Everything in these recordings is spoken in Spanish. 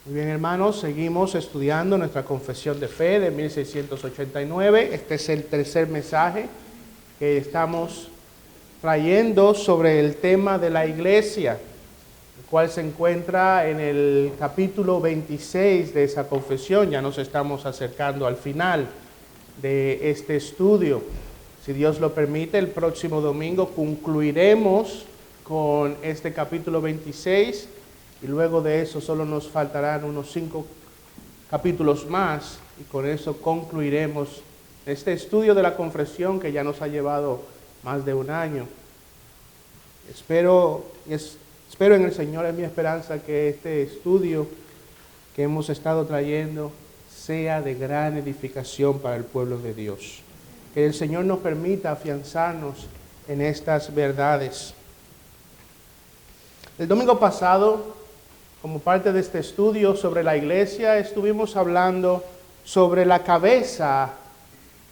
Muy bien, hermanos, seguimos estudiando nuestra confesión de fe de 1689. Este es el tercer mensaje que estamos trayendo sobre el tema de la iglesia, el cual se encuentra en el capítulo 26 de esa confesión. Ya nos estamos acercando al final de este estudio. Si Dios lo permite, el próximo domingo concluiremos con este capítulo 26 y luego de eso solo nos faltarán unos 5 capítulos más y con eso concluiremos este estudio de la confesión que ya nos ha llevado más de un año. Espero en el Señor, es mi esperanza, que este estudio que hemos estado trayendo sea de gran edificación para el pueblo de Dios. Que el Señor nos permita afianzarnos en estas verdades. El domingo pasado, como parte de este estudio sobre la iglesia, estuvimos hablando sobre la cabeza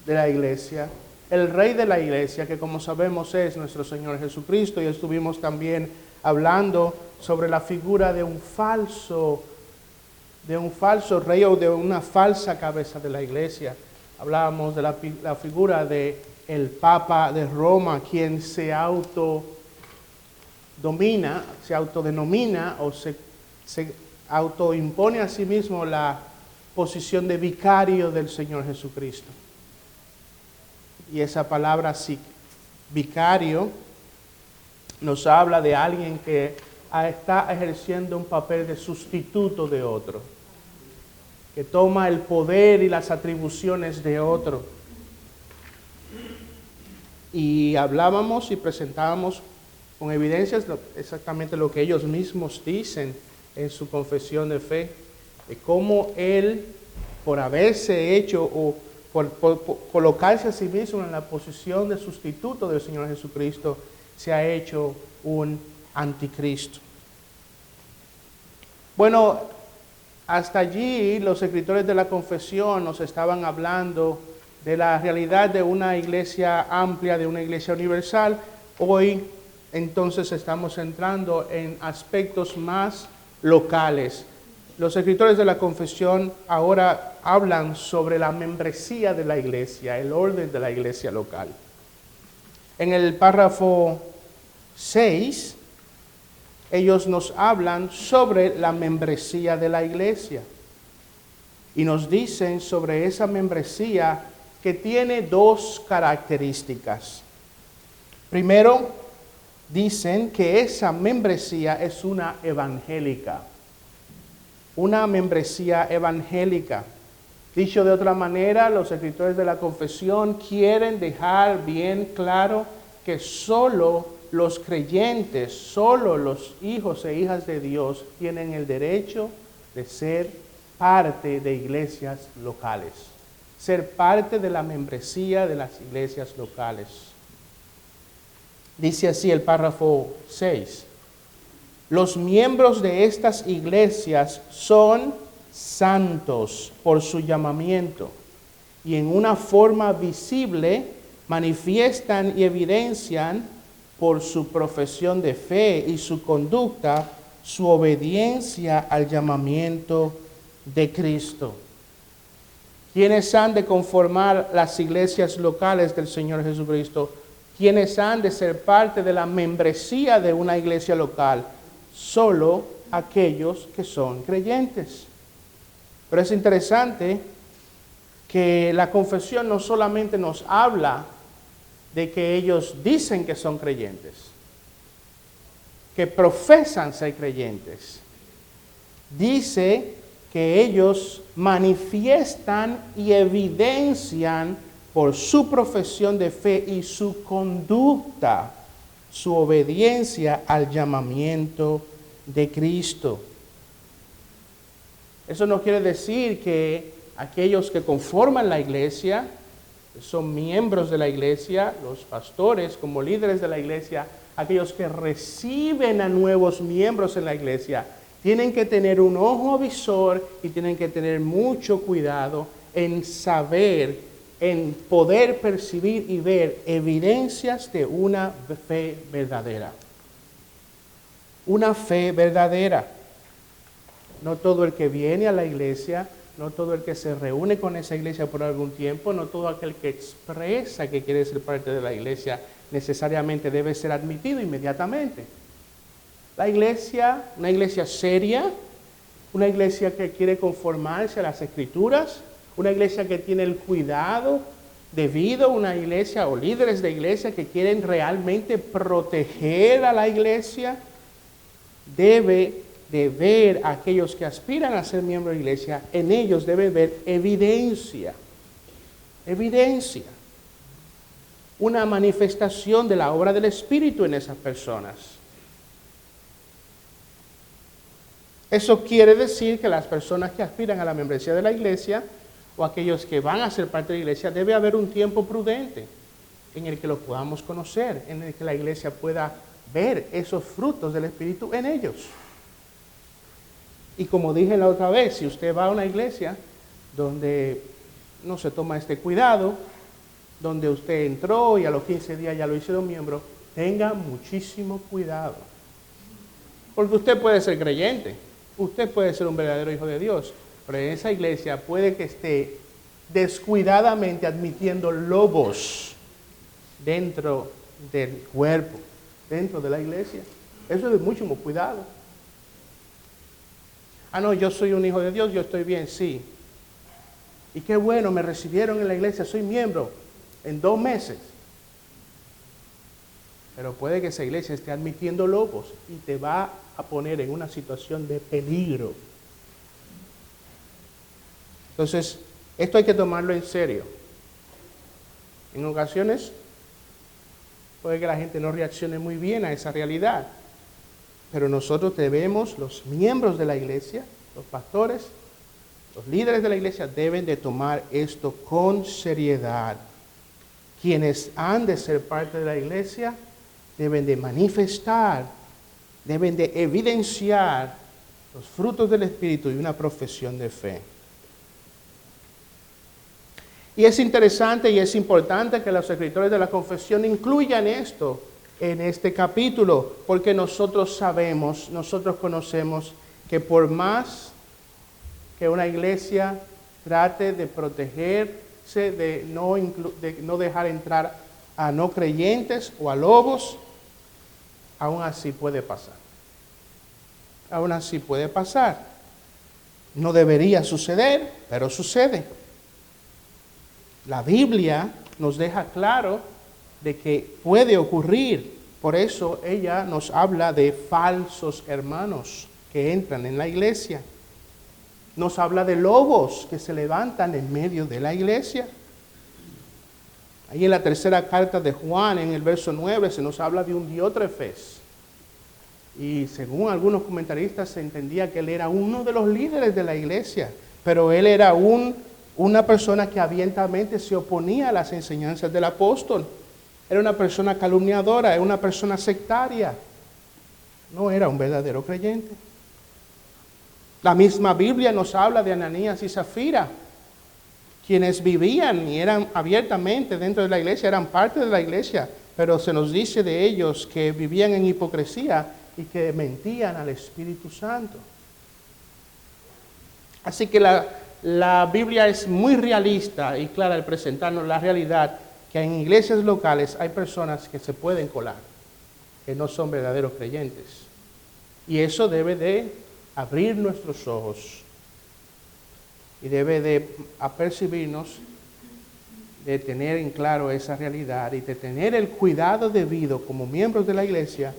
de la iglesia, el rey de la iglesia, que como sabemos es nuestro Señor Jesucristo, y estuvimos también hablando sobre la figura de un falso rey o de una falsa cabeza de la iglesia. Hablábamos de la figura de el Papa de Roma, quien se autodenomina o se autoimpone a sí mismo la posición de vicario del Señor Jesucristo. Y esa palabra vicario nos habla de alguien que está ejerciendo un papel de sustituto de otro, que toma el poder y las atribuciones de otro. Y hablábamos y presentábamos con evidencias exactamente lo que ellos mismos dicen en su confesión de fe, de cómo él, por haberse hecho o por colocarse a sí mismo en la posición de sustituto del Señor Jesucristo, se ha hecho un anticristo. Bueno, hasta allí los escritores de la confesión nos estaban hablando de la realidad de una iglesia amplia, de una iglesia universal. Hoy entonces estamos entrando en aspectos más locales. Los escritores de la confesión ahora hablan sobre la membresía de la iglesia, el orden de la iglesia local. En el párrafo 6, ellos nos hablan sobre la membresía de la iglesia y nos dicen sobre esa membresía que tiene dos características. Primero, dicen que esa membresía es una evangélica. Una membresía evangélica. Dicho de otra manera, los escritores de la confesión quieren dejar bien claro que solo los creyentes, solo los hijos e hijas de Dios tienen el derecho de ser parte de iglesias locales, ser parte de la membresía de las iglesias locales. Dice así el párrafo 6. Los miembros de estas iglesias son santos por su llamamiento y en una forma visible manifiestan y evidencian por su profesión de fe y su conducta su obediencia al llamamiento de Cristo. ¿Quiénes han de conformar las iglesias locales del Señor Jesucristo? ¿Quiénes han de ser parte de la membresía de una iglesia local? Solo aquellos que son creyentes. Pero es interesante que la confesión no solamente nos habla de que ellos dicen que son creyentes, que profesan ser creyentes. Dice que ellos manifiestan y evidencian por su profesión de fe y su conducta, su obediencia al llamamiento de Cristo. Eso no quiere decir que aquellos que conforman la iglesia, que son miembros de la iglesia, los pastores como líderes de la iglesia, aquellos que reciben a nuevos miembros en la iglesia, tienen que tener un ojo avisor y tienen que tener mucho cuidado en saber, en poder percibir y ver evidencias de una fe verdadera. Una fe verdadera. No todo el que viene a la iglesia, no todo el que se reúne con esa iglesia por algún tiempo, no todo aquel que expresa que quiere ser parte de la iglesia necesariamente debe ser admitido inmediatamente. La iglesia, una iglesia seria, una iglesia que quiere conformarse a las Escrituras, una iglesia que tiene el cuidado debido, una iglesia o líderes de iglesia que quieren realmente proteger a la iglesia, debe de ver a aquellos que aspiran a ser miembros de la iglesia, en ellos debe ver evidencia, una manifestación de la obra del Espíritu en esas personas. Eso quiere decir que las personas que aspiran a la membresía de la iglesia o aquellos que van a ser parte de la iglesia, debe haber un tiempo prudente en el que los podamos conocer, en el que la iglesia pueda ver esos frutos del Espíritu en ellos. Y como dije la otra vez, si usted va a una iglesia donde no se toma este cuidado, donde usted entró y a los 15 días ya lo hicieron miembro, tenga muchísimo cuidado. Porque usted puede ser creyente, usted puede ser un verdadero hijo de Dios, pero en esa iglesia puede que esté descuidadamente admitiendo lobos dentro del cuerpo, dentro de la iglesia. Eso es de mucho cuidado. Ah, no, yo soy un hijo de Dios, yo estoy bien, sí. Y qué bueno, me recibieron en la iglesia, soy miembro en 2 meses. Pero puede que esa iglesia esté admitiendo lobos y te va a poner en una situación de peligro. Entonces, esto hay que tomarlo en serio. En ocasiones puede que la gente no reaccione muy bien a esa realidad, pero nosotros debemos, los miembros de la iglesia, los pastores, los líderes de la iglesia deben de tomar esto con seriedad. Quienes han de ser parte de la iglesia deben de manifestar, deben de evidenciar los frutos del Espíritu y una profesión de fe. Y es interesante y es importante que los escritores de la confesión incluyan esto en este capítulo, porque nosotros sabemos, nosotros conocemos que por más que una iglesia trate de protegerse, de no dejar entrar a no creyentes o a lobos, aún así puede pasar. Aún así puede pasar. No debería suceder, pero sucede. La Biblia nos deja claro de que puede ocurrir. Por eso ella nos habla de falsos hermanos que entran en la iglesia. Nos habla de lobos que se levantan en medio de la iglesia. Ahí en la tercera carta de Juan, en el verso 9, se nos habla de un Diótrefes. Y según algunos comentaristas se entendía que él era uno de los líderes de la iglesia, pero él era una persona que abiertamente se oponía a las enseñanzas del apóstol. Era una persona calumniadora, era una persona sectaria. No era un verdadero creyente. La misma Biblia nos habla de Ananías y Zafira, quienes vivían y eran abiertamente dentro de la iglesia, eran parte de la iglesia, pero se nos dice de ellos que vivían en hipocresía y que mentían al Espíritu Santo. Así que la Biblia es muy realista y clara al presentarnos la realidad que en iglesias locales hay personas que se pueden colar, que no son verdaderos creyentes. Y eso debe de abrir nuestros ojos y debe de apercibirnos de tener en claro esa realidad y de tener el cuidado debido como miembros de la iglesia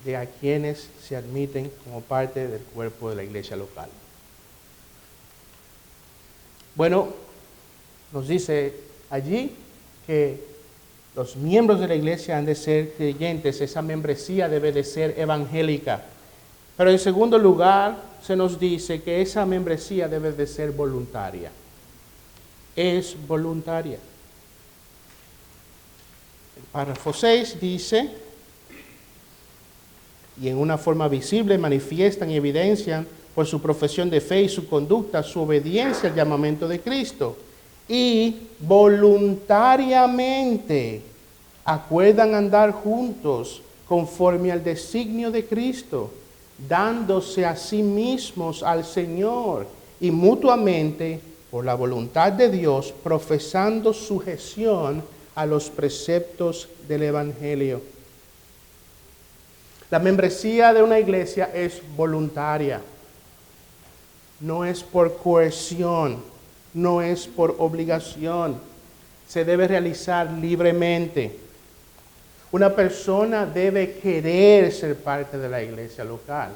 de a quienes se admiten como parte del cuerpo de la iglesia local. Bueno, nos dice allí que los miembros de la iglesia han de ser creyentes, esa membresía debe de ser evangélica. Pero en segundo lugar, se nos dice que esa membresía debe de ser voluntaria. Es voluntaria. El párrafo 6 dice, y en una forma visible manifiestan y evidencian por su profesión de fe y su conducta, su obediencia al llamamiento de Cristo. Y voluntariamente acuerdan andar juntos conforme al designio de Cristo, dándose a sí mismos al Señor y mutuamente, por la voluntad de Dios, profesando sujeción a los preceptos del Evangelio. La membresía de una iglesia es voluntaria, no es por coerción, no es por obligación, se debe realizar libremente. Una persona debe querer ser parte de la iglesia local.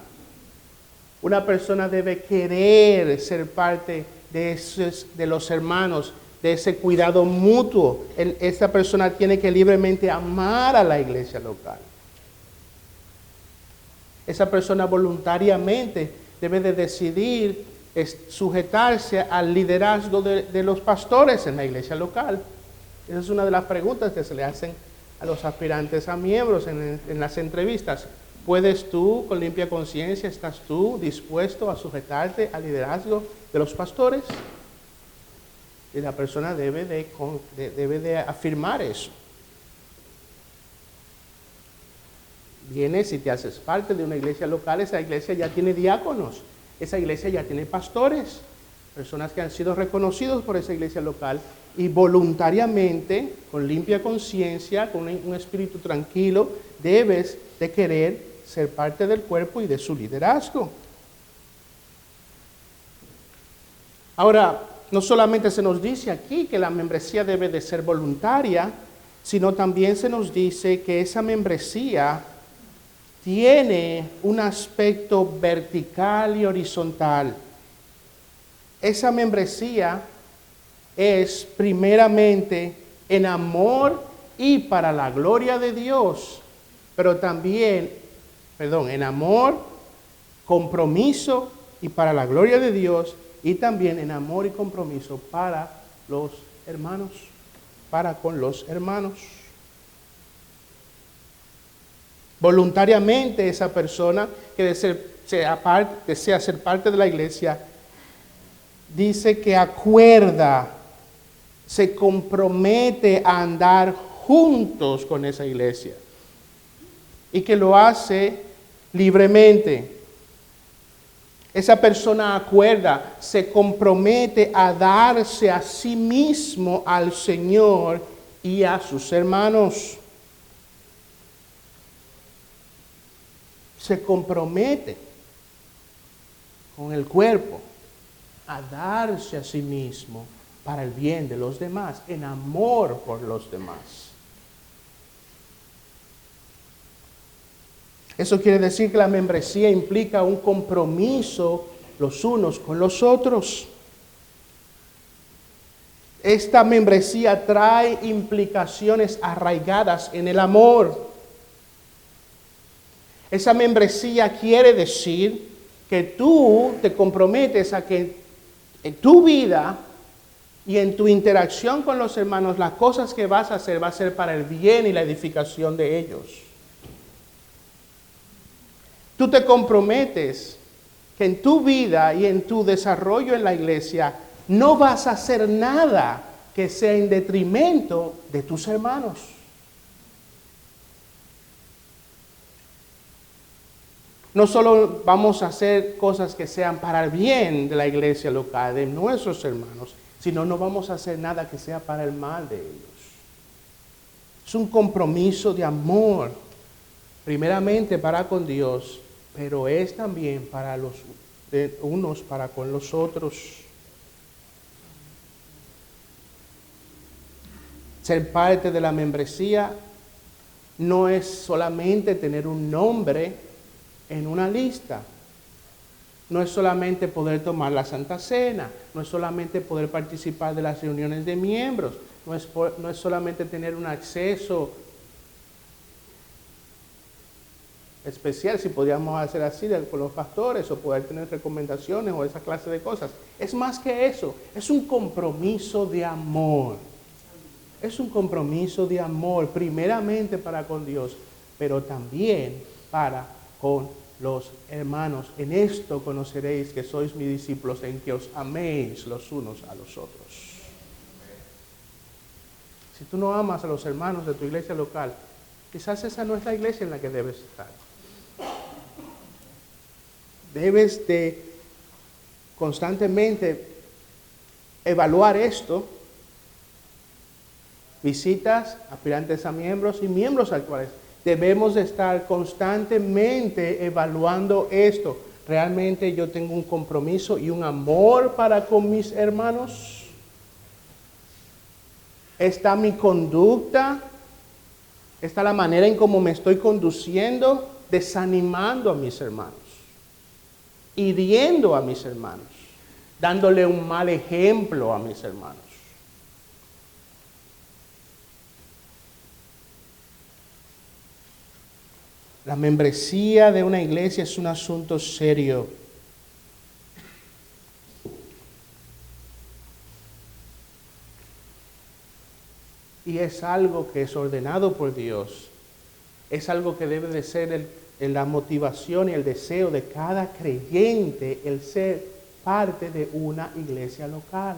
Una persona debe querer ser parte de los hermanos, de ese cuidado mutuo. Esa persona tiene que libremente amar a la iglesia local. Esa persona voluntariamente debe de decidir sujetarse al liderazgo de los pastores en la iglesia local. Esa es una de las preguntas que se le hacen a los aspirantes a miembros en las entrevistas. ¿Puedes tú, con limpia conciencia, estás tú dispuesto a sujetarte al liderazgo de los pastores? Y la persona debe de afirmar eso. Vienes y te haces parte de una iglesia local, esa iglesia ya tiene diáconos, esa iglesia ya tiene pastores, personas que han sido reconocidos por esa iglesia local y voluntariamente, con limpia conciencia, con un espíritu tranquilo, debes de querer ser parte del cuerpo y de su liderazgo. Ahora, no solamente se nos dice aquí que la membresía debe de ser voluntaria, sino también se nos dice que esa membresía tiene un aspecto vertical y horizontal. Esa membresía es primeramente en amor y para la gloria de Dios, pero también, en amor, compromiso y para la gloria de Dios, y también en amor y compromiso para los hermanos, para con los hermanos. Voluntariamente esa persona que desea ser parte de la iglesia, dice que acuerda, se compromete a andar juntos con esa iglesia y que lo hace libremente. Esa persona acuerda, se compromete a darse a sí mismo al Señor y a sus hermanos. Se compromete con el cuerpo a darse a sí mismo para el bien de los demás, en amor por los demás. Eso quiere decir que la membresía implica un compromiso los unos con los otros. Esta membresía trae implicaciones arraigadas en el amor. Esa membresía quiere decir que tú te comprometes a que en tu vida y en tu interacción con los hermanos, las cosas que vas a hacer va a ser para el bien y la edificación de ellos. Tú te comprometes que en tu vida y en tu desarrollo en la iglesia no vas a hacer nada que sea en detrimento de tus hermanos. No solo vamos a hacer cosas que sean para el bien de la iglesia local, de nuestros hermanos, sino no vamos a hacer nada que sea para el mal de ellos. Es un compromiso de amor, primeramente para con Dios, pero es también para los unos para con los otros. Ser parte de la membresía no es solamente tener un nombre en una lista. No es solamente poder tomar la Santa Cena, no es solamente poder participar de las reuniones de miembros, no es solamente tener un acceso especial, si podríamos hacer así con los pastores, o poder tener recomendaciones o esa clase de cosas. Es más que eso, es un compromiso de amor. Es un compromiso de amor, primeramente para con Dios, pero también para con los hermanos. En esto conoceréis que sois mis discípulos, en que os améis los unos a los otros. Si tú no amas a los hermanos de tu iglesia local, quizás esa no es la iglesia en la que debes estar. Debes de constantemente evaluar esto. Visitas, aspirantes a miembros y miembros actuales. Debemos de estar constantemente evaluando esto. ¿Realmente yo tengo un compromiso y un amor para con mis hermanos? ¿Está mi conducta? ¿Está la manera en cómo me estoy conduciendo? Desanimando a mis hermanos, hiriendo a mis hermanos, dándole un mal ejemplo a mis hermanos. La membresía de una iglesia es un asunto serio. Y es algo que es ordenado por Dios. Es algo que debe de ser la motivación y el deseo de cada creyente, el ser parte de una iglesia local.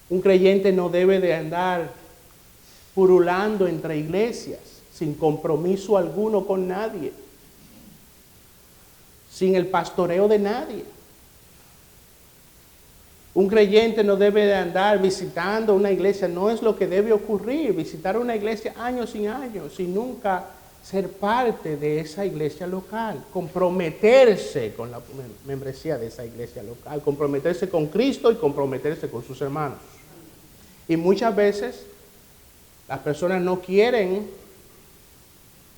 Un creyente no debe de andar purulando entre iglesias, sin compromiso alguno con nadie, sin el pastoreo de nadie. Un creyente no debe de andar visitando una iglesia, no es lo que debe ocurrir, visitar una iglesia años y años y nunca ser parte de esa iglesia local, comprometerse con la membresía de esa iglesia local, comprometerse con Cristo y comprometerse con sus hermanos. Y muchas veces las personas no quieren,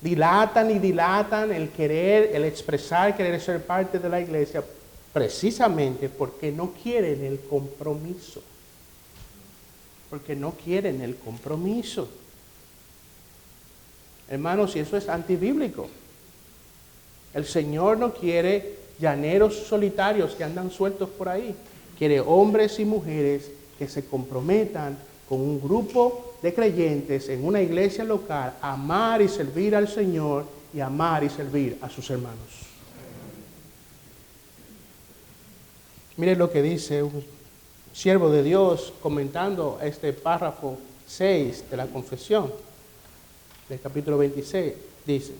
dilatan el querer, el expresar, querer ser parte de la iglesia, precisamente porque no quieren el compromiso. Porque no quieren el compromiso. Hermanos, y eso es antibíblico. El Señor no quiere llaneros solitarios que andan sueltos por ahí. Quiere hombres y mujeres que se comprometan con un grupo de creyentes en una iglesia local a amar y servir al Señor y amar y servir a sus hermanos. Miren lo que dice un siervo de Dios comentando este párrafo 6 de la confesión del capítulo 26. Dice: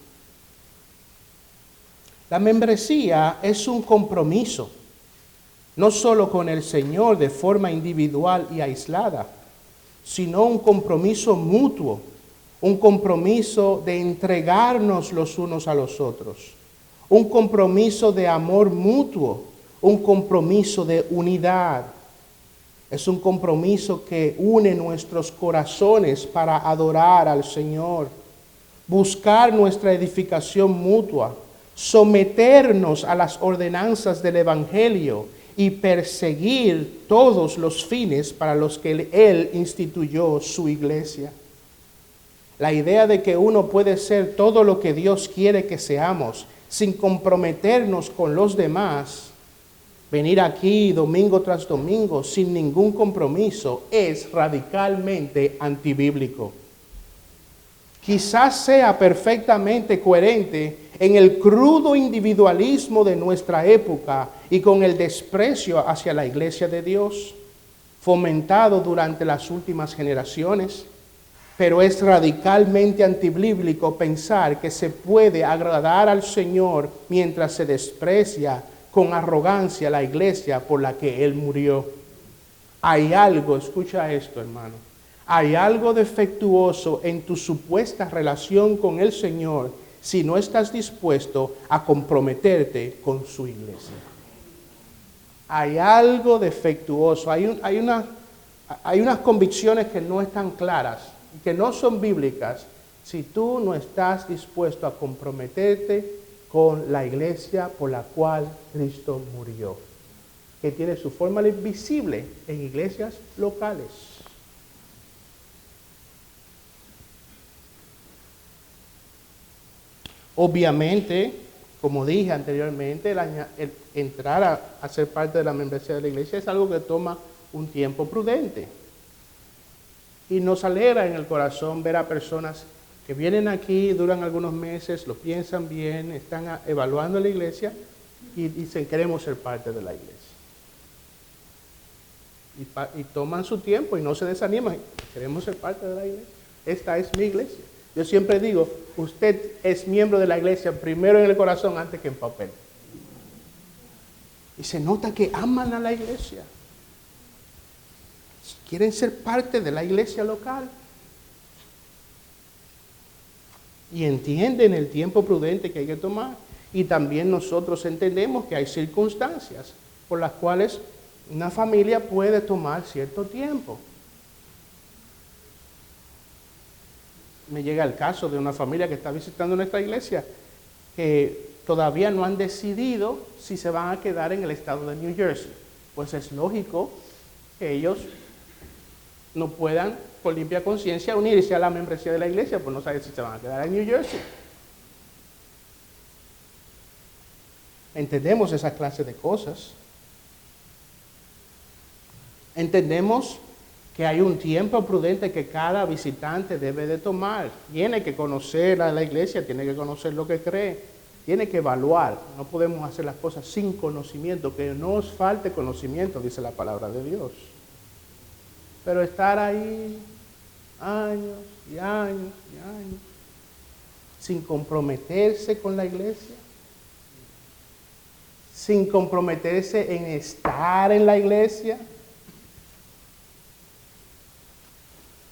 la membresía es un compromiso, no solo con el Señor de forma individual y aislada, sino un compromiso mutuo, un compromiso de entregarnos los unos a los otros, un compromiso de amor mutuo, un compromiso de unidad. Es un compromiso que une nuestros corazones para adorar al Señor, buscar nuestra edificación mutua, someternos a las ordenanzas del Evangelio y perseguir todos los fines para los que Él instituyó su iglesia. La idea de que uno puede ser todo lo que Dios quiere que seamos sin comprometernos con los demás, venir aquí domingo tras domingo sin ningún compromiso, es radicalmente antibíblico. Quizás sea perfectamente coherente en el crudo individualismo de nuestra época y con el desprecio hacia la iglesia de Dios, fomentado durante las últimas generaciones, pero es radicalmente antibíblico pensar que se puede agradar al Señor mientras se desprecia con arrogancia la iglesia por la que Él murió. Hay algo, escucha esto, hermano, hay algo defectuoso en tu supuesta relación con el Señor si no estás dispuesto a comprometerte con su iglesia. Hay algo defectuoso, hay unas convicciones que no están claras, que no son bíblicas, si tú no estás dispuesto a comprometerte con la iglesia por la cual Cristo murió, que tiene su forma visible en iglesias locales. Obviamente, como dije anteriormente, el entrar a ser parte de la membresía de la iglesia es algo que toma un tiempo prudente. Y nos alegra en el corazón ver a personas que vienen aquí, duran algunos meses, lo piensan bien, están evaluando la iglesia y dicen: queremos ser parte de la iglesia. Y toman su tiempo y no se desaniman. Queremos ser parte de la iglesia. Esta es mi iglesia. Yo siempre digo, usted es miembro de la iglesia primero en el corazón antes que en papel. Y se nota que aman a la iglesia. Quieren ser parte de la iglesia local. Y entienden el tiempo prudente que hay que tomar. Y también nosotros entendemos que hay circunstancias por las cuales una familia puede tomar cierto tiempo. Me llega el caso de una familia que está visitando nuestra iglesia, que todavía no han decidido si se van a quedar en el estado de New Jersey. Pues es lógico que ellos no puedan, por limpia conciencia, unirse a la membresía de la iglesia, pues no saben si se van a quedar en New Jersey. Entendemos esa clase de cosas. Entendemos que hay un tiempo prudente que cada visitante debe de tomar. Tiene que conocer a la iglesia, tiene que conocer lo que cree, tiene que evaluar. No podemos hacer las cosas sin conocimiento, que no os falte conocimiento, dice la palabra de Dios. Pero estar ahí años y años y años sin comprometerse con la iglesia, sin comprometerse en estar en la iglesia,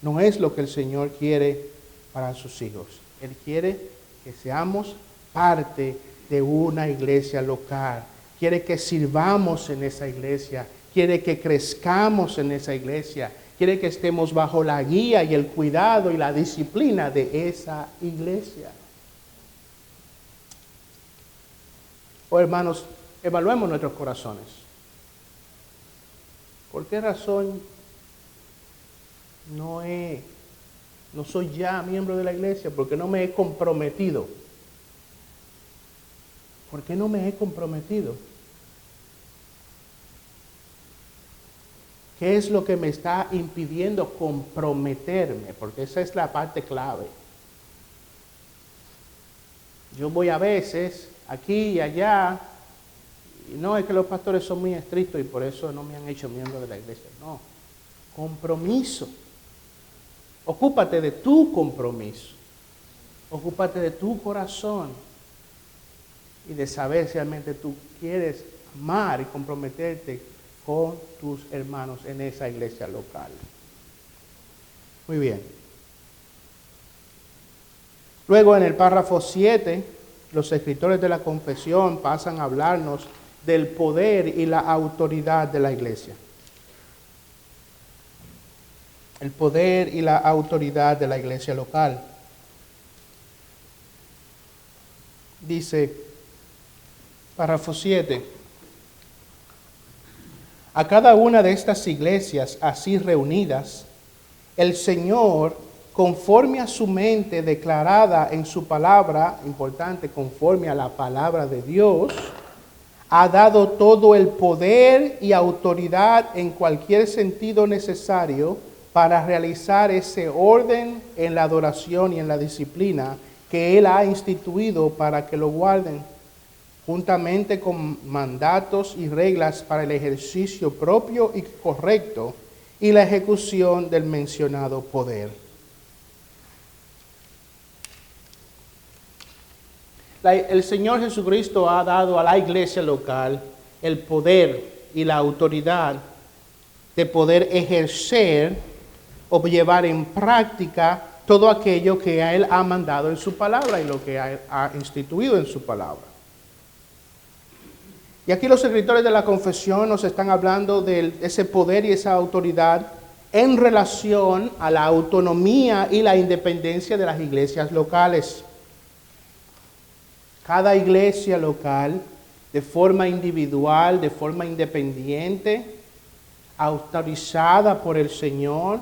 no es lo que el Señor quiere para sus hijos. Él quiere que seamos parte de una iglesia local. Quiere que sirvamos en esa iglesia. Quiere que crezcamos en esa iglesia. Quiere que estemos bajo la guía y el cuidado y la disciplina de esa iglesia. Oh, hermanos, evaluemos nuestros corazones. ¿Por qué razón no soy ya miembro de la iglesia? Porque no me he comprometido. ¿Por qué no me he comprometido? ¿Qué es lo que me está impidiendo comprometerme? Porque esa es la parte clave. Yo voy a veces aquí y allá, y no es que los pastores son muy estrictos y por eso no me han hecho miembro de la iglesia. No, compromiso. Ocúpate de tu compromiso. Ocúpate de tu corazón y de saber si realmente tú quieres amar y comprometerte con tus hermanos en esa iglesia local. Muy bien. Luego en el párrafo 7, los escritores de la confesión pasan a hablarnos del poder y la autoridad de la iglesia. El poder y la autoridad de la iglesia local. Dice, párrafo 7, a cada una de estas iglesias así reunidas, el Señor, conforme a su mente declarada en su palabra, importante, conforme a la palabra de Dios, ha dado todo el poder y autoridad en cualquier sentido necesario para realizar ese orden en la adoración y en la disciplina que Él ha instituido para que lo guarden, juntamente con mandatos y reglas para el ejercicio propio y correcto y la ejecución del mencionado poder. El Señor Jesucristo ha dado a la iglesia local el poder y la autoridad de poder ejercer o llevar en práctica todo aquello que Él ha mandado en su palabra y lo que ha instituido en su palabra. Y aquí los escritores de la confesión nos están hablando de ese poder y esa autoridad en relación a la autonomía y la independencia de las iglesias locales. Cada iglesia local, de forma individual, de forma independiente, autorizada por el Señor,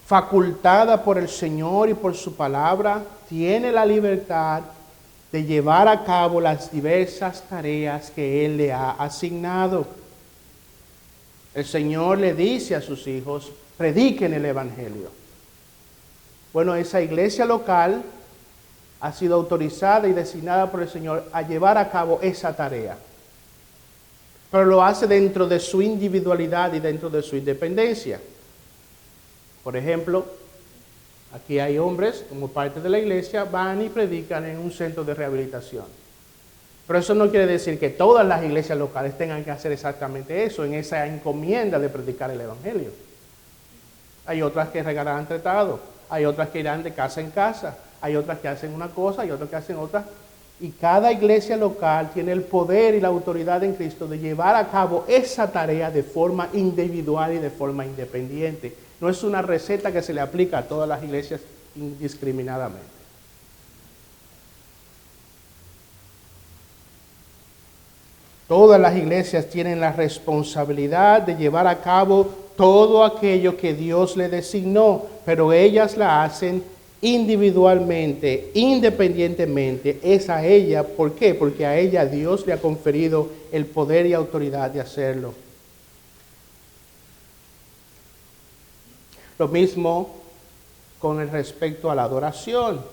facultada por el Señor y por su palabra, tiene la libertad de llevar a cabo las diversas tareas que Él le ha asignado. El Señor le dice a sus hijos, prediquen el Evangelio. Bueno, esa iglesia local ha sido autorizada y designada por el Señor a llevar a cabo esa tarea. Pero lo hace dentro de su individualidad y dentro de su independencia. Por ejemplo, Aquí hay hombres, como parte de la iglesia, van y predican en un centro de rehabilitación. Pero eso no quiere decir que todas las iglesias locales tengan que hacer exactamente eso, en esa encomienda de predicar el evangelio. Hay otras que regalarán tratado, hay otras que irán de casa en casa, hay otras que hacen una cosa y otras que hacen otra. Y cada iglesia local tiene el poder y la autoridad en Cristo de llevar a cabo esa tarea de forma individual y de forma independiente. No es una receta que se le aplica a todas las iglesias indiscriminadamente. Todas las iglesias tienen la responsabilidad de llevar a cabo todo aquello que Dios le designó, pero ellas la hacen individualmente, independientemente. Es a ella. ¿Por qué? Porque a ella Dios le ha conferido el poder y autoridad de hacerlo. Lo mismo con el respecto a la adoración.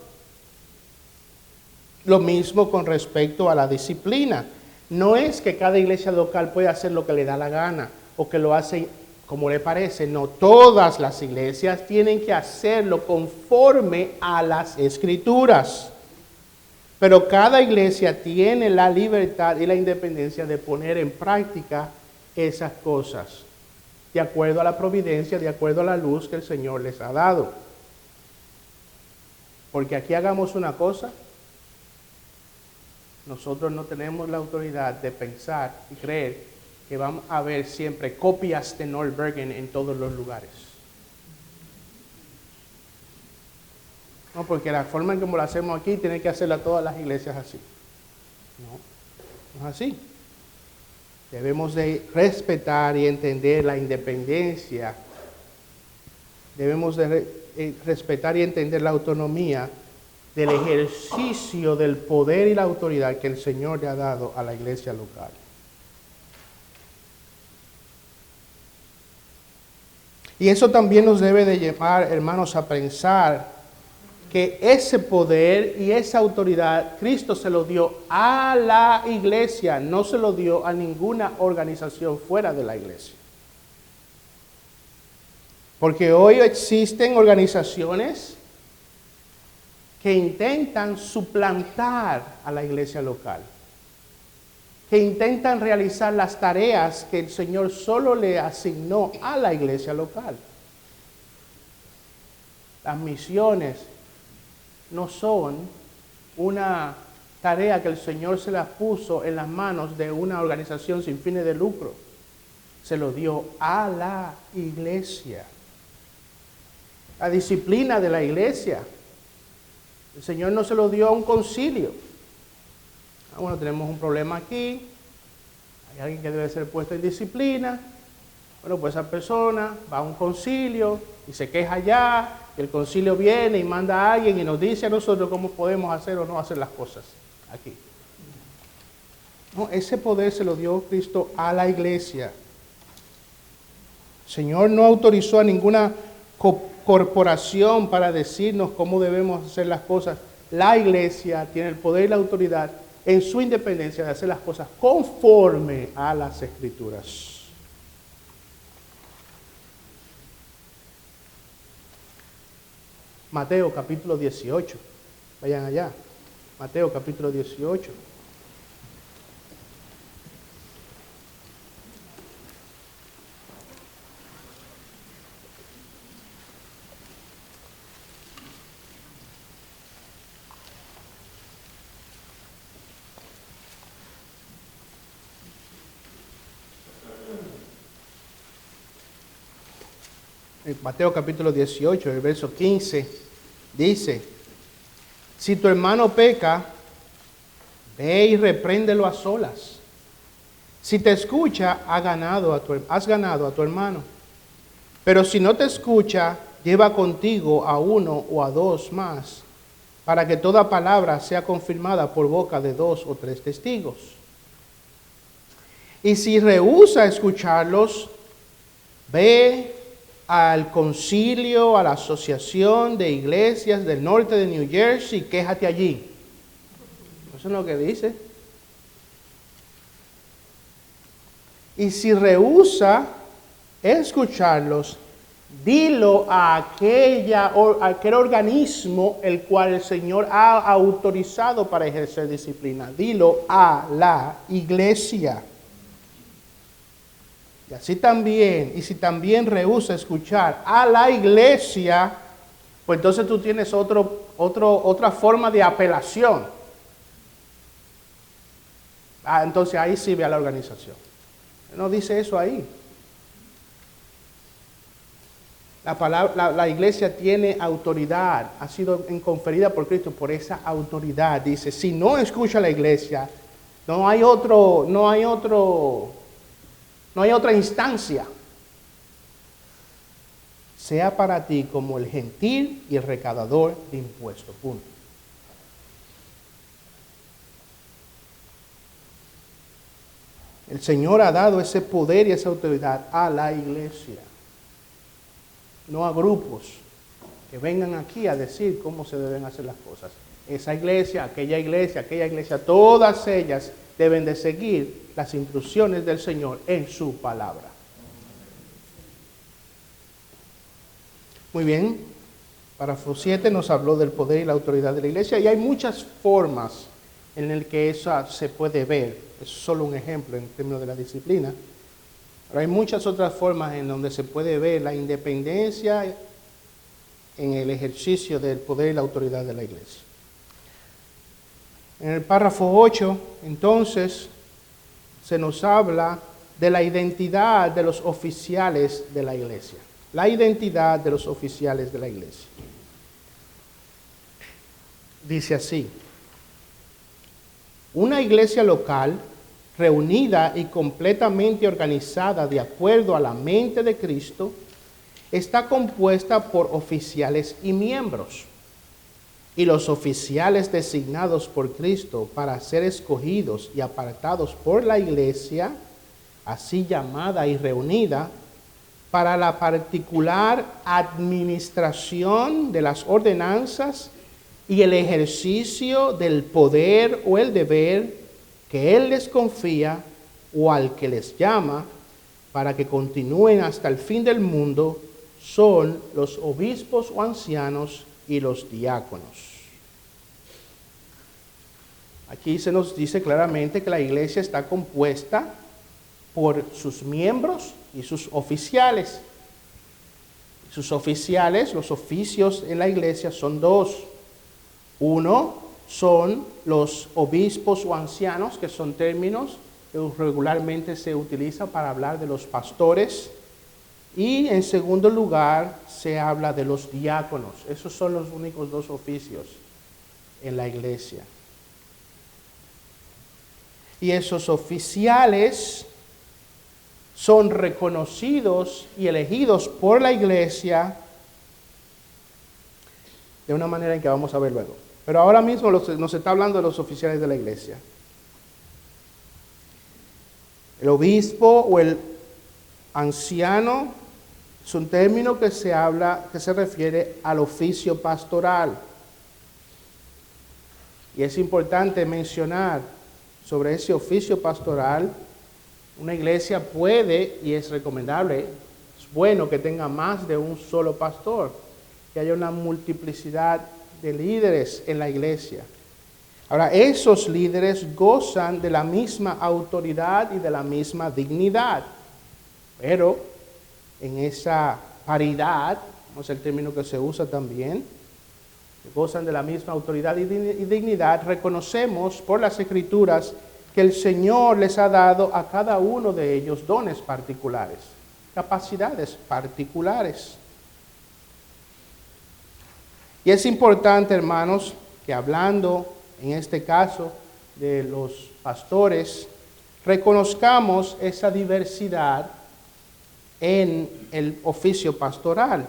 Lo mismo con respecto a la disciplina. No es que cada iglesia local pueda hacer lo que le da la gana o que lo hace como le parece. No, todas las iglesias tienen que hacerlo conforme a las Escrituras. Pero cada iglesia tiene la libertad y la independencia de poner en práctica esas cosas, de acuerdo a la providencia, de acuerdo a la luz que el Señor les ha dado. Porque aquí hagamos una cosa, nosotros no tenemos la autoridad de pensar y creer que vamos a ver siempre copias de Nordbergen en todos los lugares. No, porque la forma en como lo hacemos aquí tiene que hacerla todas las iglesias así. No es así. Debemos de respetar y entender la independencia. Debemos de respetar y entender la autonomía del ejercicio del poder y la autoridad que el Señor le ha dado a la iglesia local. Y eso también nos debe de llevar, hermanos, a pensar que ese poder y esa autoridad Cristo se lo dio a la iglesia, no se lo dio a ninguna organización fuera de la iglesia. Porque hoy existen organizaciones que intentan suplantar a la iglesia local, que intentan realizar las tareas que el Señor solo le asignó a la iglesia local. Las misiones no son una tarea que el Señor se las puso en las manos de una organización sin fines de lucro. Se lo dio a la iglesia. La disciplina de la iglesia, el Señor no se lo dio a un concilio. Bueno, tenemos un problema aquí, hay alguien que debe ser puesto en disciplina. Bueno, pues esa persona va a un concilio y se queja allá, y el concilio viene y manda a alguien y nos dice a nosotros cómo podemos hacer o no hacer las cosas aquí. No, ese poder se lo dio Cristo a la iglesia. El Señor no autorizó a ninguna corporación para decirnos cómo debemos hacer las cosas. La iglesia tiene el poder y la autoridad en su independencia de hacer las cosas conforme a las Escrituras. Mateo capítulo 18. Vayan allá. Mateo capítulo 18. Mateo capítulo 18, el verso 15, dice: si tu hermano peca, ve y repréndelo a solas. Si te escucha, has ganado a tu hermano. Pero si no te escucha, lleva contigo a uno o a dos más, para que toda palabra sea confirmada por boca de 2 o 3 testigos. Y si rehúsa escucharlos, ve al concilio, a la asociación de iglesias del norte de New Jersey, quéjate allí. Eso es lo que dice. Y si rehúsa escucharlos, Dilo a aquel organismo el cual el Señor ha autorizado para ejercer disciplina. Dilo a la iglesia. Y así también, y si también rehúsa escuchar a la iglesia, pues entonces tú tienes otra forma de apelación. Entonces ahí sí ve a la organización. No dice eso ahí. La iglesia tiene autoridad, ha sido conferida por Cristo por esa autoridad. Dice, si no escucha a la iglesia, no hay otra instancia. Sea para ti como el gentil y el recaudador de impuestos. Punto. El Señor ha dado ese poder y esa autoridad a la iglesia, no a grupos que vengan aquí a decir cómo se deben hacer las cosas. Esa iglesia, aquella iglesia, todas ellas deben de seguir las instrucciones del Señor en su palabra. Muy bien, párrafo 7 nos habló del poder y la autoridad de la iglesia y hay muchas formas en las que eso se puede ver. Es solo un ejemplo en términos de la disciplina. Pero hay muchas otras formas en donde se puede ver la independencia en el ejercicio del poder y la autoridad de la iglesia. En el párrafo 8, entonces, se nos habla de la identidad de los oficiales de la iglesia. La identidad de los oficiales de la iglesia. Dice así: una iglesia local reunida y completamente organizada de acuerdo a la mente de Cristo, está compuesta por oficiales y miembros. Y los oficiales designados por Cristo para ser escogidos y apartados por la iglesia, así llamada y reunida, para la particular administración de las ordenanzas y el ejercicio del poder o el deber que Él les confía o al que les llama para que continúen hasta el fin del mundo, son los obispos o ancianos y los diáconos. Aquí se nos dice claramente que la iglesia está compuesta por sus miembros y sus oficiales. Sus oficiales, los oficios en la iglesia son dos. Uno son los obispos o ancianos, que son términos que regularmente se utilizan para hablar de los pastores. Y en segundo lugar se habla de los diáconos. Esos son los únicos dos oficios en la iglesia. Y esos oficiales son reconocidos y elegidos por la iglesia de una manera en que vamos a ver luego. Pero ahora mismo nos está hablando de los oficiales de la iglesia. El obispo o el anciano es un término que se refiere al oficio pastoral. Y es importante mencionar sobre ese oficio pastoral. Una iglesia puede, y es recomendable, es bueno que tenga más de un solo pastor, que haya una multiplicidad de líderes en la iglesia. Ahora, esos líderes gozan de la misma autoridad y de la misma dignidad, pero en esa paridad, es el término que se usa también, gozan de la misma autoridad y dignidad, reconocemos por las Escrituras que el Señor les ha dado a cada uno de ellos dones particulares, capacidades particulares. Y es importante, hermanos, que hablando en este caso de los pastores, reconozcamos esa diversidad en el oficio pastoral.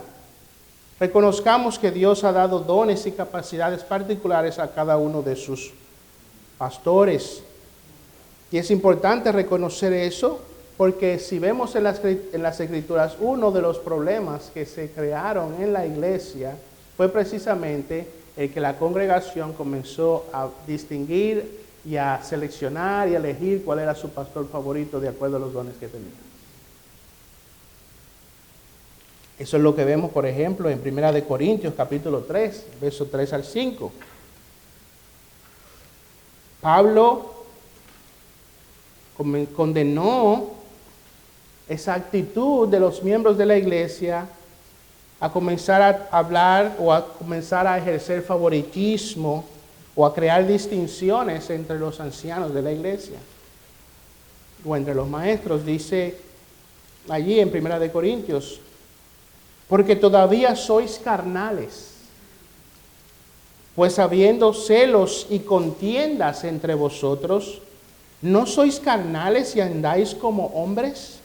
Reconozcamos que Dios ha dado dones y capacidades particulares a cada uno de sus pastores. Y es importante reconocer eso, porque si vemos en las Escrituras, uno de los problemas que se crearon en la iglesia fue precisamente el que la congregación comenzó a distinguir y a seleccionar y a elegir cuál era su pastor favorito de acuerdo a los dones que tenía. Eso es lo que vemos, por ejemplo, en 1 Corintios capítulo 3, versos 3 al 5. Pablo condenó esa actitud de los miembros de la iglesia a comenzar a hablar o a comenzar a ejercer favoritismo o a crear distinciones entre los ancianos de la iglesia o entre los maestros. Dice allí en 1 Corintios, porque todavía sois carnales, pues habiendo celos y contiendas entre vosotros, ¿no sois carnales y andáis como hombres?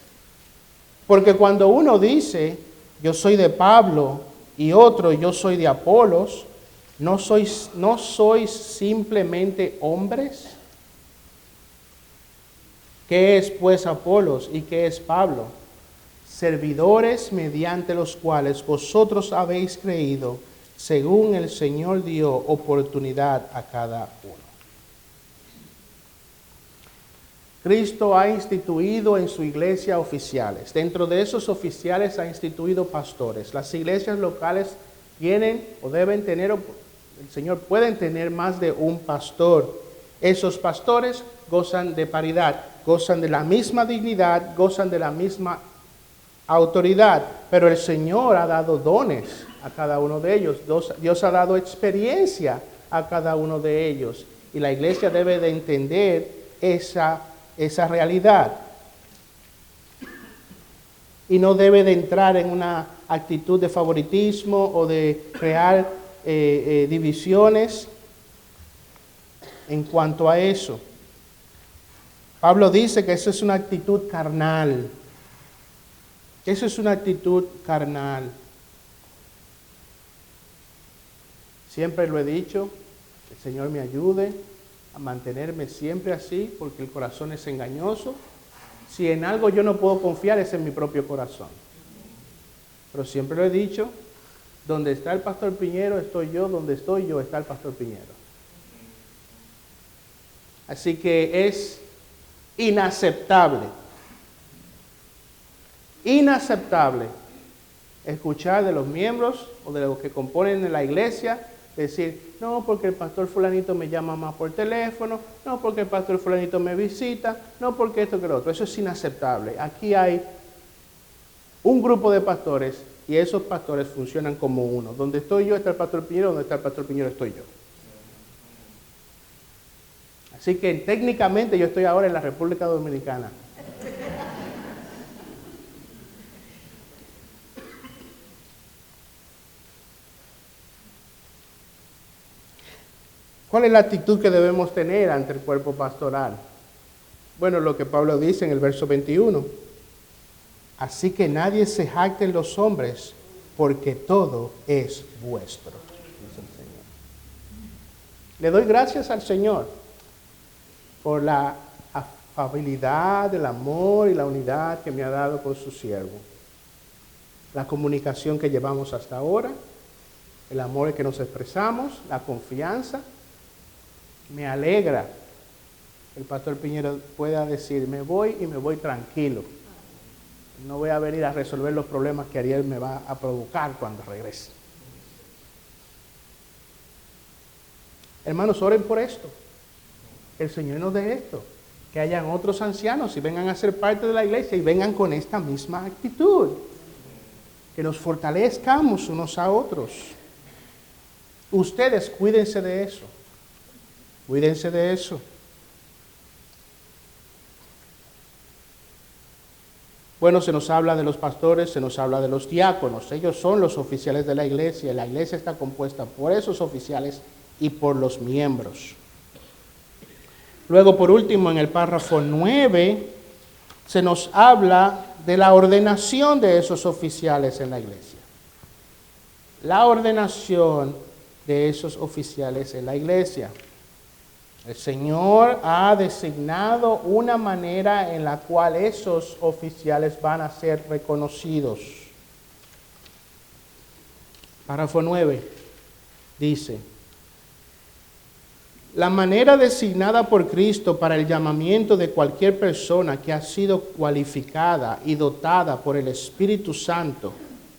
Porque cuando uno dice, yo soy de Pablo, y otro, yo soy de Apolos, ¿no sois simplemente hombres? ¿Qué es pues Apolos y qué es Pablo? Servidores mediante los cuales vosotros habéis creído, según el Señor dio oportunidad a cada uno. Cristo ha instituido en su iglesia oficiales. Dentro de esos oficiales ha instituido pastores. Las iglesias locales tienen o deben tener, el Señor pueden tener más de un pastor. Esos pastores gozan de paridad, gozan de la misma dignidad, gozan de la misma autoridad, pero el Señor ha dado dones a cada uno de ellos. Dios ha dado experiencia a cada uno de ellos y la iglesia debe de entender esa realidad y no debe de entrar en una actitud de favoritismo o de crear divisiones en cuanto a eso. Pablo dice que eso es una actitud carnal. Eso es una actitud carnal. Siempre lo he dicho, que el Señor me ayude a mantenerme siempre así, porque el corazón es engañoso. Si en algo yo no puedo confiar es en mi propio corazón. Pero siempre lo he dicho, donde está el pastor Piñero estoy yo, donde estoy yo está el pastor Piñero. Así que es inaceptable escuchar de los miembros o de los que componen la iglesia decir, no, porque el pastor fulanito me llama más por teléfono, no, porque el pastor fulanito me visita, no, porque esto que lo otro. Eso es inaceptable. Aquí hay un grupo de pastores y esos pastores funcionan como uno. Donde estoy yo está el pastor Piñero, donde está el pastor Piñero estoy yo. Así que técnicamente yo estoy ahora en la República Dominicana. ¿Cuál es la actitud que debemos tener ante el cuerpo pastoral? Bueno, lo que Pablo dice en el verso 21. Así que nadie se jacte en los hombres, porque todo es vuestro, dice el Señor. Le doy gracias al Señor por la afabilidad, el amor y la unidad que me ha dado con su siervo. La comunicación que llevamos hasta ahora, el amor que nos expresamos, la confianza. Me alegra que el pastor Piñero pueda decir, me voy y me voy tranquilo. No voy a venir a resolver los problemas que Ariel me va a provocar cuando regrese. Hermanos, oren por esto. Que el Señor nos dé esto. Que hayan otros ancianos y vengan a ser parte de la iglesia y vengan con esta misma actitud. Que nos fortalezcamos unos a otros. Ustedes cuídense de eso. Cuídense de eso. Bueno, se nos habla de los pastores, se nos habla de los diáconos. Ellos son los oficiales de la iglesia. La iglesia está compuesta por esos oficiales y por los miembros. Luego, por último, en el párrafo 9, se nos habla de la ordenación de esos oficiales en la iglesia. La ordenación de esos oficiales en la iglesia. El Señor ha designado una manera en la cual esos oficiales van a ser reconocidos. Párrafo 9 dice, la manera designada por Cristo para el llamamiento de cualquier persona que ha sido cualificada y dotada por el Espíritu Santo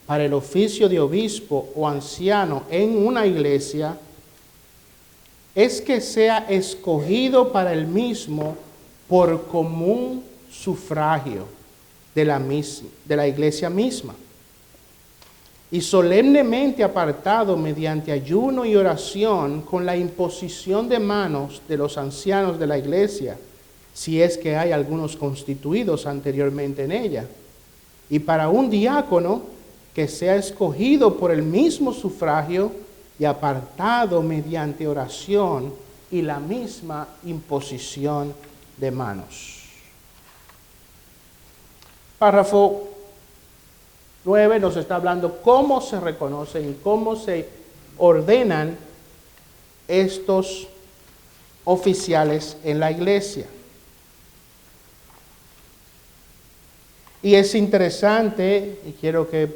para el oficio de obispo o anciano en una iglesia es que sea escogido para el mismo por común sufragio de la iglesia misma y solemnemente apartado mediante ayuno y oración con la imposición de manos de los ancianos de la iglesia, si es que hay algunos constituidos anteriormente en ella. Y para un diácono que sea escogido por el mismo sufragio y apartado mediante oración y la misma imposición de manos. Párrafo 9 nos está hablando cómo se reconocen y cómo se ordenan estos oficiales en la iglesia. Y es interesante, y quiero que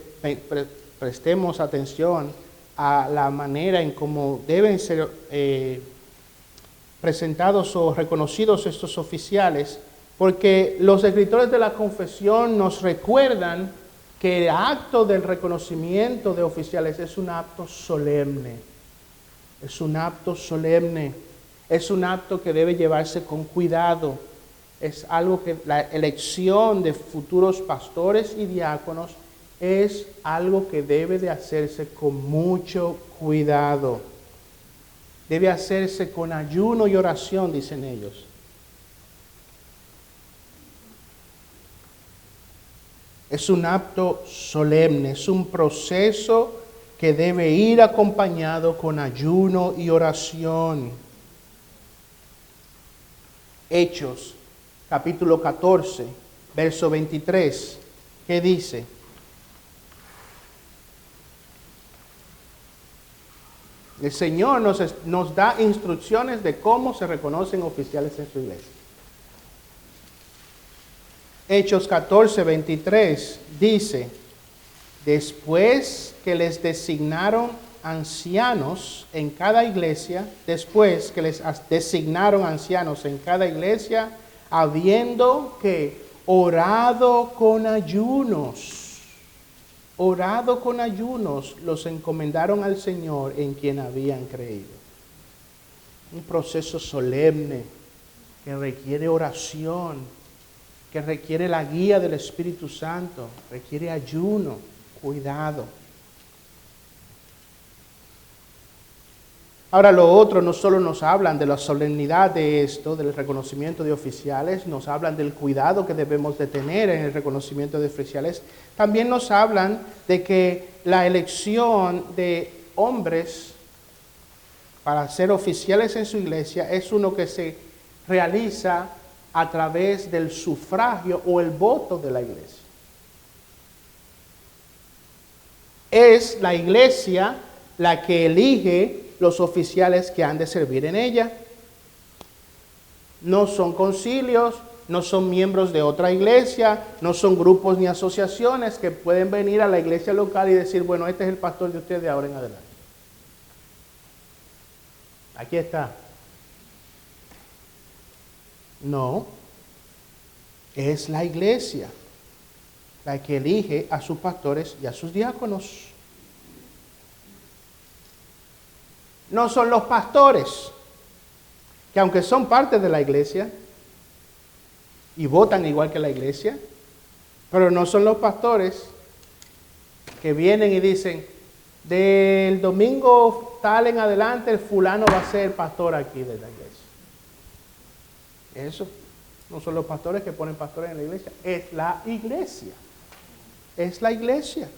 prestemos atención a la manera en cómo deben ser presentados o reconocidos estos oficiales, porque los escritores de la confesión nos recuerdan que el acto del reconocimiento de oficiales es un acto solemne, es un acto solemne, es un acto que debe llevarse con cuidado, es algo que la elección de futuros pastores y diáconos es algo que debe de hacerse con mucho cuidado, debe hacerse con ayuno y oración, dicen ellos. Es un acto solemne, es un proceso que debe ir acompañado con ayuno y oración. Hechos, capítulo 14, verso 23, ¿qué dice? El Señor nos da instrucciones de cómo se reconocen oficiales en su iglesia. Hechos 14, 23 dice, después que les designaron ancianos en cada iglesia, habiendo que orado con ayunos, los encomendaron al Señor en quien habían creído. Un proceso solemne que requiere oración, que requiere la guía del Espíritu Santo, requiere ayuno, cuidado. Ahora lo otro, no solo nos hablan de la solemnidad de esto, del reconocimiento de oficiales, nos hablan del cuidado que debemos de tener en el reconocimiento de oficiales, también nos hablan de que la elección de hombres para ser oficiales en su iglesia es uno que se realiza a través del sufragio o el voto de la iglesia. Es la iglesia la que elige los oficiales que han de servir en ella. No son concilios, no son miembros de otra iglesia, no son grupos ni asociaciones que pueden venir a la iglesia local y decir, bueno, este es el pastor de ustedes de ahora en adelante. Aquí está. No, es la iglesia la que elige a sus pastores y a sus diáconos. No son los pastores, que aunque son parte de la iglesia y votan igual que la iglesia, pero no son los pastores que vienen y dicen, del domingo tal en adelante el fulano va a ser pastor aquí de la iglesia. Eso no son los pastores que ponen pastores en la iglesia, es la iglesia. Es la iglesia.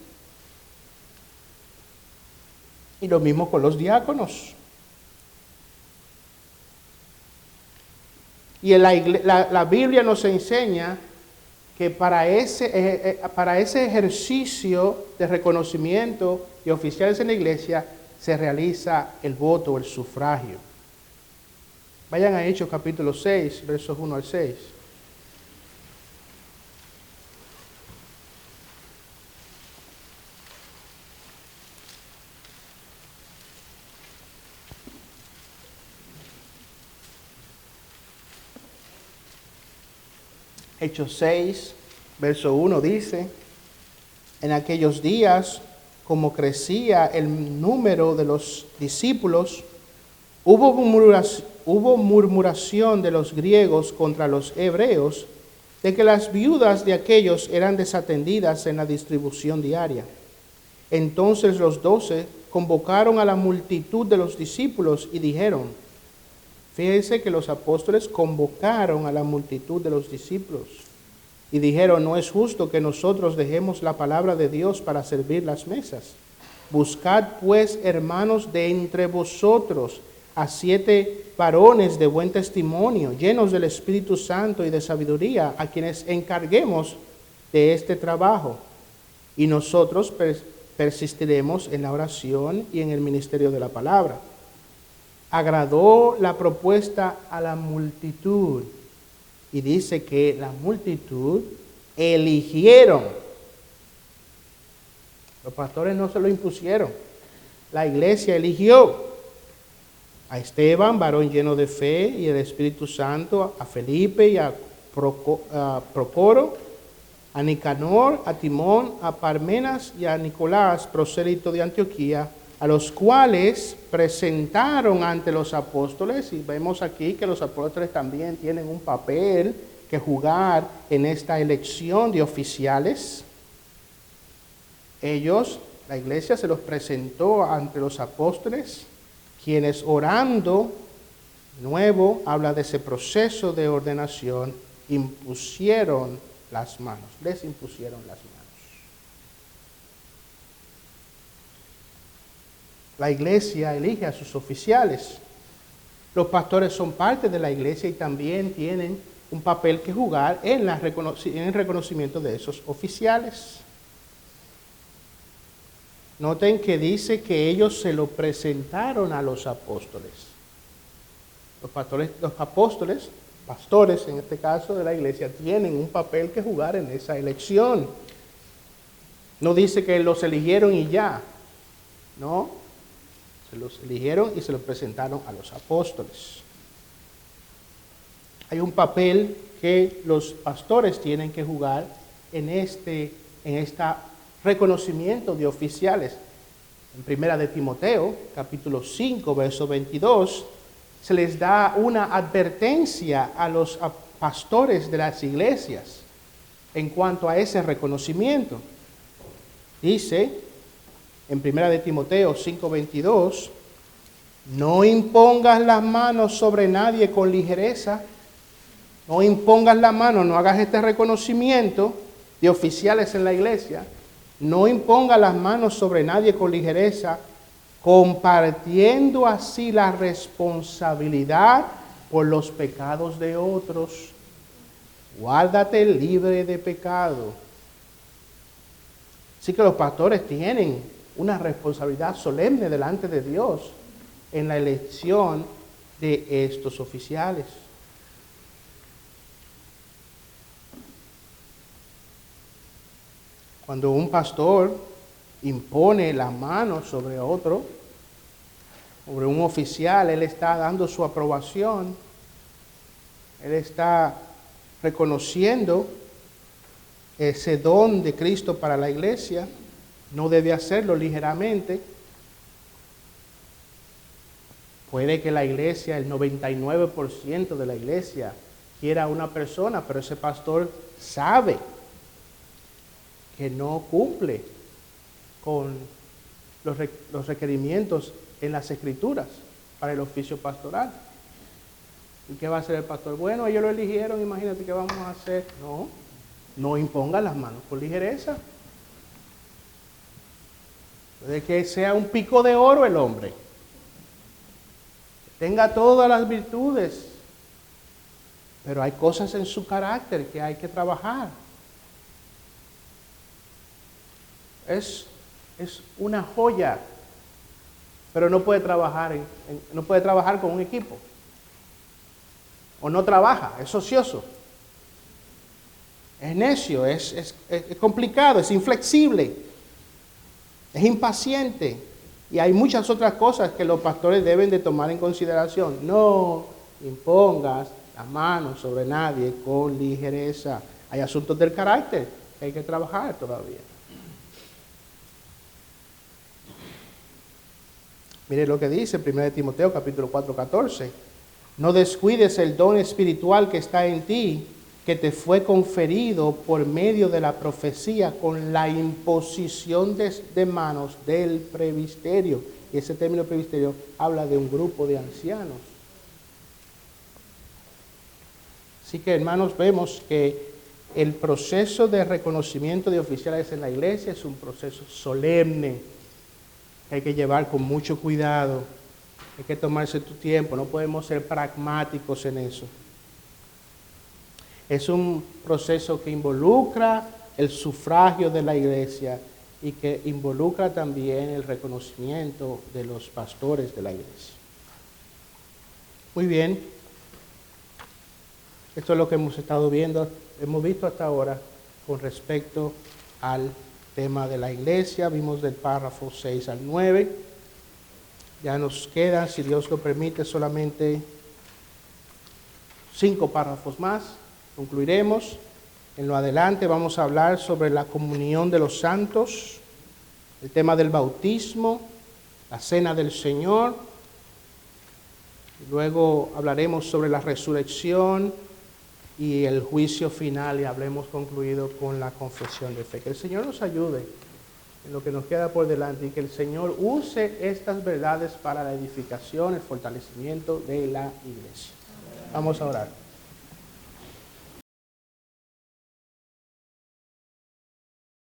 Y lo mismo con los diáconos. Y la Biblia nos enseña que para ese ejercicio de reconocimiento de oficiales en la iglesia se realiza el voto o el sufragio. Vayan a Hechos capítulo 6, versos 1 al 6. Hechos 6, verso 1 dice, En aquellos días, como crecía el número de los discípulos, hubo murmuración de los griegos contra los hebreos de que las viudas de aquellos eran desatendidas en la distribución diaria. Entonces los 12 convocaron a la multitud de los discípulos y dijeron, fíjense que los apóstoles convocaron a la multitud de los discípulos y dijeron, no es justo que nosotros dejemos la palabra de Dios para servir las mesas. Buscad pues, hermanos, de entre vosotros a 7 varones de buen testimonio, llenos del Espíritu Santo y de sabiduría, a quienes encarguemos de este trabajo. Y nosotros persistiremos en la oración y en el ministerio de la palabra. Agradó la propuesta a la multitud. Y dice que la multitud eligieron. Los pastores no se lo impusieron. La iglesia eligió a Esteban, varón lleno de fe y del Espíritu Santo, a Felipe y a Procoro, a Nicanor, a Timón, a Parmenas y a Nicolás, prosélito de Antioquía, a los cuales presentaron ante los apóstoles, y vemos aquí que los apóstoles también tienen un papel que jugar en esta elección de oficiales. Ellos, la iglesia se los presentó ante los apóstoles, quienes orando, de nuevo, habla de ese proceso de ordenación, impusieron las manos, les impusieron las manos. La iglesia elige a sus oficiales. Los pastores son parte de la iglesia y también tienen un papel que jugar en el reconocimiento de esos oficiales. Noten que dice que ellos se lo presentaron a los apóstoles. Los apóstoles, pastores en este caso de la iglesia, tienen un papel que jugar en esa elección. No dice que los eligieron y ya, no. Se los eligieron y se los presentaron a los apóstoles. Hay un papel que los pastores tienen que jugar en este reconocimiento de oficiales. En Primera de Timoteo, capítulo 5, verso 22, se les da una advertencia a los pastores de las iglesias en cuanto a ese reconocimiento. Dice en Primera de Timoteo 5:22, no impongas las manos sobre nadie con ligereza, no impongas la mano, no hagas este reconocimiento de oficiales en la iglesia, no impongas las manos sobre nadie con ligereza, compartiendo así la responsabilidad por los pecados de otros. Guárdate libre de pecado. Así que los pastores tienen una responsabilidad solemne delante de Dios en la elección de estos oficiales. Cuando un pastor impone la mano sobre otro, sobre un oficial, él está dando su aprobación, él está reconociendo ese don de Cristo para la iglesia. No debe hacerlo ligeramente. Puede que la iglesia, el 99% de la iglesia, quiera a una persona, pero ese pastor sabe que no cumple con los requerimientos en las Escrituras para el oficio pastoral. ¿Y qué va a hacer el pastor? Bueno, ellos lo eligieron, imagínate qué vamos a hacer. No imponga las manos con ligereza. Puede que sea un pico de oro el hombre, tenga todas las virtudes, pero hay cosas en su carácter que hay que trabajar. Es una joya, pero no puede trabajar con un equipo. O no trabaja, es ocioso. Es necio, es complicado, es inflexible. Es impaciente y hay muchas otras cosas que los pastores deben de tomar en consideración. No impongas la mano sobre nadie con ligereza. Hay asuntos del carácter que hay que trabajar todavía. Mire lo que dice 1 Timoteo capítulo 4, 14. No descuides el don espiritual que está en ti, que te fue conferido por medio de la profecía con la imposición de manos del presbiterio. Y ese término presbiterio habla de un grupo de ancianos. Así que, hermanos, vemos que el proceso de reconocimiento de oficiales en la iglesia es un proceso solemne que hay que llevar con mucho cuidado. Hay que tomarse tu tiempo, no podemos ser pragmáticos en eso. Es un proceso que involucra el sufragio de la iglesia y que involucra también el reconocimiento de los pastores de la iglesia. Muy bien. Esto es lo que hemos estado viendo, hemos visto hasta ahora con respecto al tema de la iglesia. Vimos del párrafo 6 al 9. Ya nos quedan, si Dios lo permite, solamente 5 párrafos más. Concluiremos. En lo adelante vamos a hablar sobre la comunión de los santos, el tema del bautismo, la cena del Señor. Luego hablaremos sobre la resurrección y el juicio final, y habremos concluido con la confesión de fe. Que el Señor nos ayude en lo que nos queda por delante y que el Señor use estas verdades para la edificación, el fortalecimiento de la iglesia. Vamos a orar.